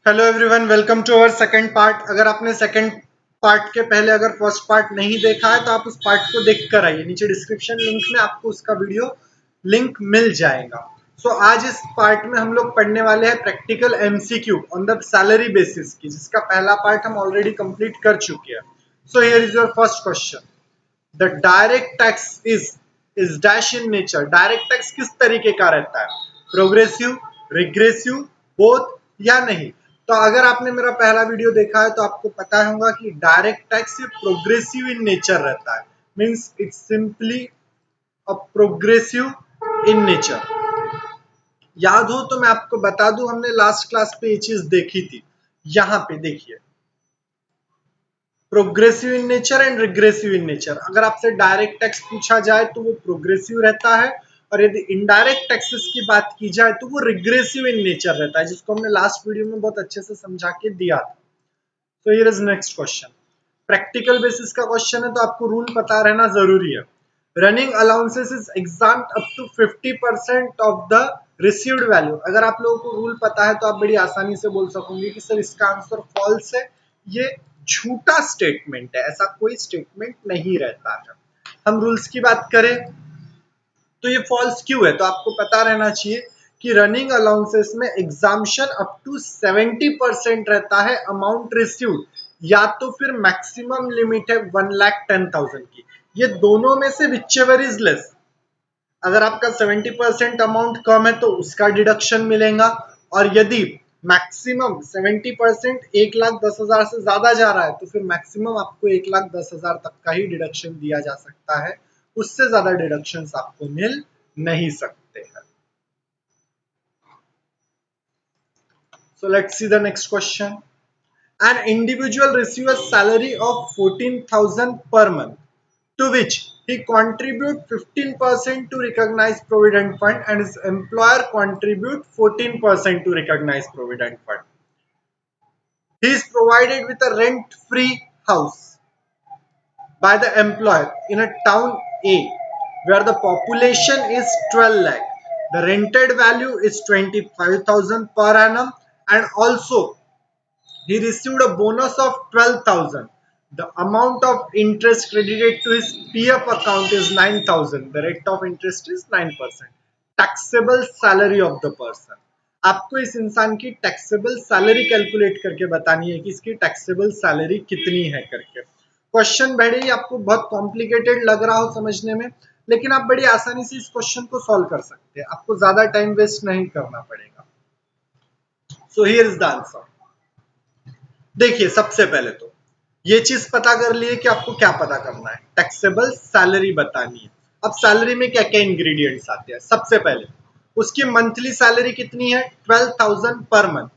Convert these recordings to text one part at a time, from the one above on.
Hello everyone, welcome to our second part. अगर आपने second part के पहले अगर फर्स्ट पार्ट नहीं देखा है तो आप उस पार्ट को देख कर आइए। नीचे डिस्क्रिप्शन लिंक में आपको उसका वीडियो लिंक मिल जाएगा। आज इस पार्ट में हम लोग पढ़ने वाले हैं practical MCQ on the salary basis की, जिसका पहला पार्ट हम ऑलरेडी कंप्लीट कर चुके हैं। Here is your first question. The direct tax is dash in nature. Direct tax किस तरीके का रहता है? प्रोग्रेसिव, रिग्रेसिव, बोथ या नहीं? तो अगर आपने मेरा पहला वीडियो देखा है तो आपको पता होगा कि डायरेक्ट टैक्स ये प्रोग्रेसिव इन नेचर रहता है। Means it's simply a progressive in nature. याद हो तो मैं आपको बता दूं, हमने लास्ट क्लास पे ये चीज देखी थी। यहां पे देखिए, progressive in nature and regressive in nature. अगर आपसे डायरेक्ट टैक्स पूछा जाए तो वो प्रोग्रेसिव रहता है, और यदि इनडायरेक्ट टैक्सेस की बात की जाए तो वो रिग्रेसिव इन नेचर रहता है, जिसको हमने लास्ट वीडियो में बहुत अच्छे से समझा के दिया था। तो here is next question. Practical basis का क्वेश्चन है तो आपको रूल पता रहना जरूरी है। Running allowances is exempt up to 50% of the received value. अगर आप लोगों को रूल पता है तो आप बड़ी आसानी से बोल सकोगे कि सर इसका आंसर फॉल्स है, ये झूठा स्टेटमेंट है, ऐसा कोई स्टेटमेंट नहीं रहता है। हम रूल्स की बात करें तो ये फॉल्स क्यों है, तो आपको पता रहना चाहिए कि रनिंग अलाउंसेस में एग्जाम्शन अप टू 70% रहता है अमाउंट रिसीव्ड, या तो फिर मैक्सिमम लिमिट है 1,10,000 की। ये दोनों में से विचएवर इज लेस। अगर आपका 70% अमाउंट कम है तो उसका डिडक्शन मिलेगा, और यदि मैक्सिमम 70% 1,10,000 से ज्यादा जा रहा है तो फिर मैक्सिमम आपको 1,10,000 तक का ही डिडक्शन दिया जा सकता है। उससे ज्यादा डिडक्शन आपको मिल नहीं सकते हैं। So let's see the next question. An individual receives a salary of 14,000 per month, to which he contribute 15% to recognized provident fund and his employer contribute 14% to recognized provident fund. He is provided with a rent-free house by the employer in a town A where the population is 12 lakh. The rented value is 25,000 per annum, and also he received a bonus of 12,000. The amount of interest credited to his PF account is 9,000. The rate of interest is 9%. Taxable salary of the person. आपको इस इंसान की taxable salary calculate करके बतानी है कि इसकी taxable salary कितनी है करके। क्वेश्चन भले ही आपको बहुत कॉम्प्लिकेटेड लग रहा हो समझने में, लेकिन आप बड़ी आसानी से इस क्वेश्चन को सॉल्व कर सकते हैं। आपको ज्यादा टाइम वेस्ट नहीं करना पड़ेगा। So here is the answer. देखिए, सबसे पहले तो ये चीज पता कर लिए कि आपको क्या पता करना है, टैक्सेबल सैलरी बतानी है। अब सैलरी में क्या क्या इंग्रेडिएंट्स आते हैं? सबसे पहले उसकी मंथली सैलरी कितनी है? 12,000 पर मंथ,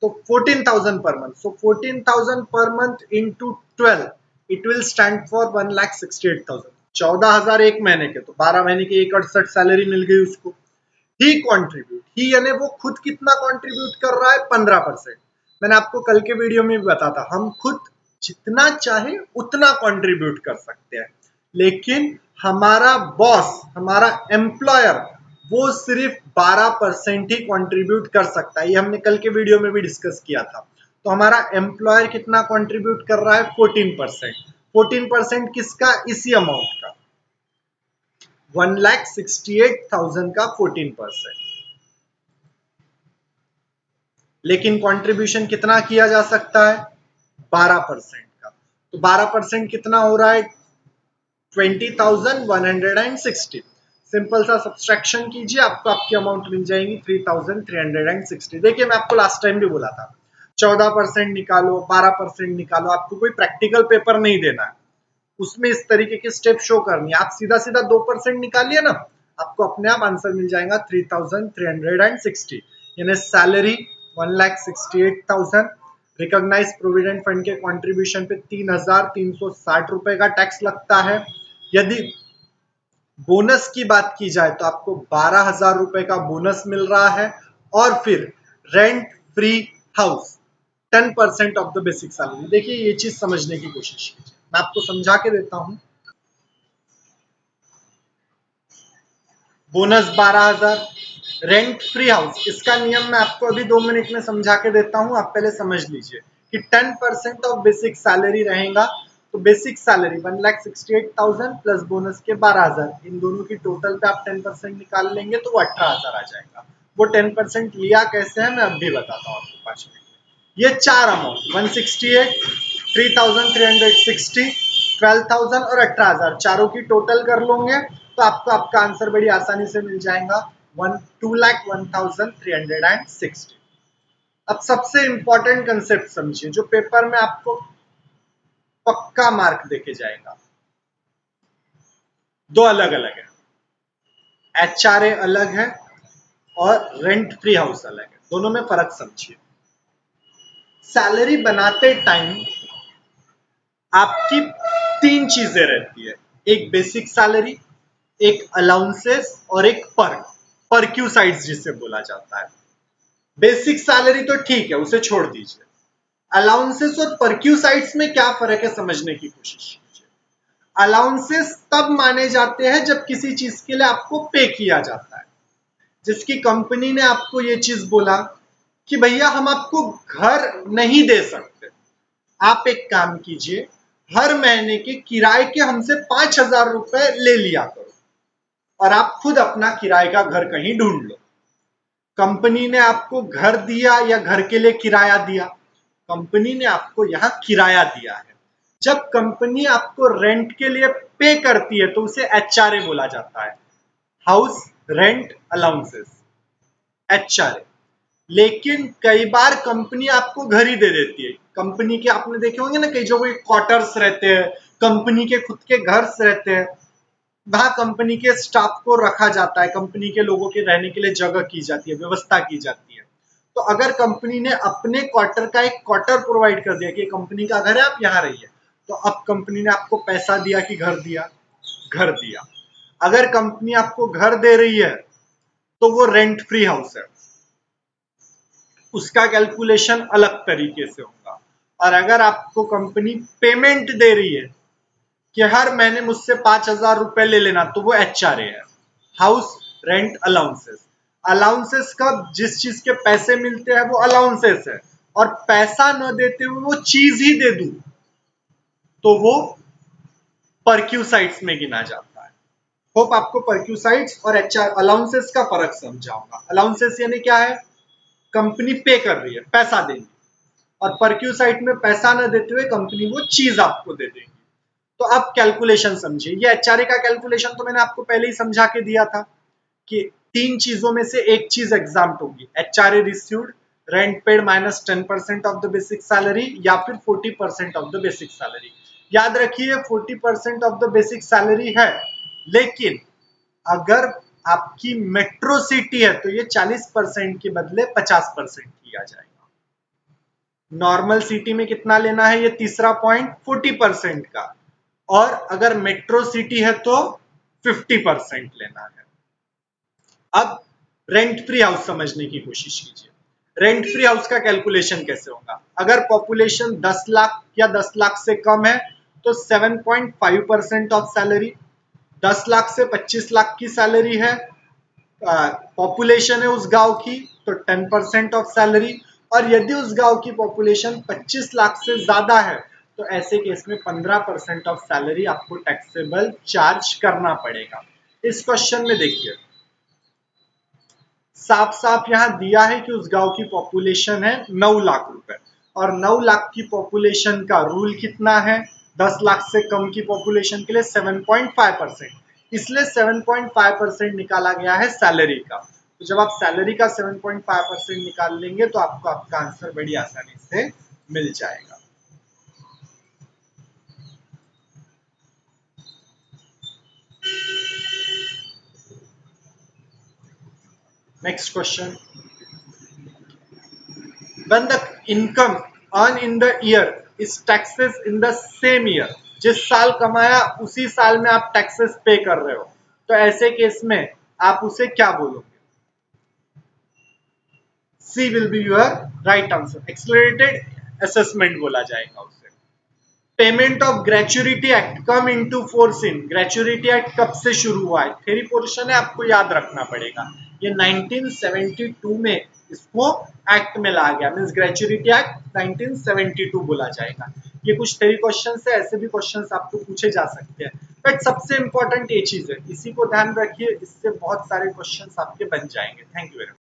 तो 14,000 per month. So 14,000 per month into 12, it will stand for 1,68,000। 14,000 एक महीने के, तो 12 महीने की 1,68 सैलरी मिल गई उसको। ही कॉन्ट्रीब्यूट, ही यानी वो खुद कितना कॉन्ट्रीब्यूट कर रहा है? 15%। मैंने आपको कल के वीडियो में भी बताया, हम खुद जितना चाहे उतना कंट्रीब्यूट कर सकते हैं, लेकिन हमारा बॉस, हमारा एम्प्लॉयर, वो सिर्फ 12% ही कंट्रीब्यूट कर सकता है। ये हमने कल के वीडियो में भी डिस्कस किया था। तो हमारा एम्प्लॉयर कितना कंट्रीब्यूट कर रहा है? 14%। 14% किसका? इसी अमाउंट का, 1,68,000 का 14%। लेकिन कंट्रीब्यूशन कितना किया जा सकता है? 12% का। तो 12% कितना हो रहा है? 20,160। सिंपल सा सब्सट्रैक्शन कीजिए, आपको आपकी अमाउंट मिल जाएगी 3,360। देखिए, मैं आपको लास्ट टाइम भी बोला था 14% निकालो, 12% निकालो, आपको कोई प्रैक्टिकल पेपर नहीं देना है, उसमें इस तरीके के स्टेप शो करनी है। आप सीधा सीधा 2% निकालिए ना, आपको अपने आप आंसर मिल जाएगा 3,360। यानी सैलरी 1,68,000, रिकॉग्नाइज प्रोविडेंट फंड के कंट्रीब्यूशन पे 3,360 रुपए का टैक्स लगता है। यदि बोनस की बात की जाए तो आपको 12,000 रुपए का बोनस मिल रहा है, और फिर rent free house 10% of the basic salary. देखिए, ये चीज समझने की कोशिश कीजिए, मैं आपको समझा के देता हूं। बोनस 12,000, रेंट फ्री हाउस, इसका नियम मैं आपको अभी 2 मिनट में समझा के देता हूं, आप पहले समझ लीजिए कि 10% ऑफ बेसिक सैलरी रहेगा। तो बेसिक सैलरी 1,68,000 प्लस बोनस के 12,000, इन दोनों की टोटल पे आप 10% निकाल लेंगे तो वो 18,000 आ जाएगा। वो 10% लिया कैसे है मैं अब भी बताता हूँ आपको 5 मिनट में। ये चार अमाउंट 168, 3,360, 12,000 और 18,000 चारों की टोटल कर लोगे तो आपको आपका आंसर बड़ी आसानी से मिल जाएगा 2,01,360। अब सबसे इंपॉर्टेंट कंसेप्ट समझिए जो पेपर में आपको पक्का मार्क देके जाएगा। दो अलग अलग है, एचआरए अलग है और रेंट फ्री हाउस अलग है, दोनों में फर्क समझिए। सैलरी बनाते टाइम आपकी तीन चीजें रहती है, एक बेसिक सैलरी, एक अलाउंसेस और एक परक्यूसाइड्स जिसे बोला जाता है। बेसिक सैलरी तो ठीक है, उसे छोड़ दीजिए। अलाउंसेस और परक्यूसाइड्स में क्या फर्क है समझने की कोशिश कीजिए। अलाउंसेस तब माने जाते हैं जब किसी चीज के लिए आपको पे किया जाता है, जिसकी कंपनी ने आपको ये चीज बोला कि भैया हम आपको घर नहीं दे सकते, आप एक काम कीजिए, हर महीने के किराए के हमसे 5,000 रुपए ले लिया करो और आप खुद अपना किराए का घर कहीं ढूंढ लो। कंपनी ने आपको घर दिया या घर के लिए किराया दिया? कंपनी ने आपको यहां किराया दिया है। जब कंपनी आपको रेंट के लिए पे करती है तो उसे एचआरए बोला जाता है, हाउस रेंट अलाउंसेस, एचआरए। लेकिन कई बार कंपनी आपको घर ही दे देती है। कंपनी के आपने देखे होंगे ना कई जो क्वार्टर्स रहते हैं, कंपनी के खुद के घर रहते हैं, वहां कंपनी के स्टाफ को रखा जाता है, कंपनी के लोगों के रहने के लिए जगह की जाती है, व्यवस्था की जाती है। तो अगर कंपनी ने अपने क्वार्टर का एक क्वार्टर प्रोवाइड कर दिया कि कंपनी का घर है आप यहाँ रहिए, तो अब कंपनी ने आपको पैसा दिया कि घर दिया? घर दिया। अगर कंपनी आपको घर दे रही है तो वो रेंट फ्री हाउस है, उसका कैलकुलेशन अलग तरीके से होगा। और अगर आपको कंपनी पेमेंट दे रही है कि हर महीने मुझसे 5,000 रुपए ले लेना, तो वो एचआरए है, हाउस रेंट अलाउंसेस। अलाउंसेस का जिस चीज के पैसे मिलते हैं वो अलाउंसेस है, और पैसा न देते हुए वो चीज ही दे दूं तो वो परक्यूसाइड्स में गिना जाता है। होप आपको परक्यूसाइड्स और एचआर अलाउंसेस का फर्क समझाऊंगा। अलाउंसेस यानी क्या है? कंपनी पे कर रही है, पैसा देंगी, और परक्यूसाइड में पैसा न देते हुए कंपनी वो चीज आपको दे देगी। तो अब कैलकुलेशन समझिए। ये एचआरए का कैलकुलेशन तो मैंने आपको पहले ही समझा के दिया था कि तीन चीजों में से एक चीज एग्जाम्प्ट होगी, HRA received, rent paid minus 10% of the basic salary या फिर 40% ऑफ द बेसिक सैलरी। याद रखिए 40% ऑफ द बेसिक सैलरी है, लेकिन अगर आपकी मेट्रो सिटी है तो ये 40% के बदले 50% किया जाएगा। नॉर्मल सिटी में कितना लेना है, ये तीसरा पॉइंट, 40% का, और अगर मेट्रो सिटी है तो 50% लेना है। अब रेंट फ्री हाउस समझने की कोशिश कीजिए। रेंट फ्री हाउस का कैलकुलेशन कैसे होगा? अगर पॉपुलेशन 10 लाख या 10 लाख से कम है तो 7.5% ऑफ सैलरी, 10 लाख से 25 लाख की सैलरी है, पॉपुलेशन है उस गांव की, तो 10% ऑफ सैलरी। और यदि उस गांव की पॉपुलेशन 25 लाख से ज्यादा है तो ऐसे केस में 15% ऑफ सैलरी आपको टैक्सेबल चार्ज करना पड़ेगा। इस क्वेश्चन में देखिए साफ साफ यहां दिया है कि उस गांव की पॉपुलेशन है 9 लाख रुपए, और 9 लाख की पॉपुलेशन का रूल कितना है? 10 लाख से कम की पॉपुलेशन के लिए 7.5%, इसलिए 7.5% निकाला गया है सैलरी का। तो जब आप सैलरी का 7.5% निकाल लेंगे तो आपको आपका आंसर बड़ी आसानी से मिल जाएगा। Next question, when the income earned in the year is taxes in the same year, जिस साल कमाया उसी साल में आप टैक्सेस पे कर रहे हो, तो ऐसे केस में आप उसे क्या बोलोगे? C will be your right answer, accelerated assessment बोला जाएगा उसे। Payment of gratuity act come into force in, gratuity act कब से शुरू हुआ है, थ्योरी पोर्शन है, आपको याद रखना पड़ेगा। ये 1972 में इसको एक्ट में ला गया, मींस ग्रेचुइटी एक्ट 1972 बोला जाएगा। ये कुछ थ्योरी क्वेश्चन है, ऐसे भी क्वेश्चन आपको पूछे जा सकते हैं, बट सबसे इंपॉर्टेंट ये चीज है, इसी को ध्यान रखिए, इससे बहुत सारे क्वेश्चन आपके बन जाएंगे। Thank you very much.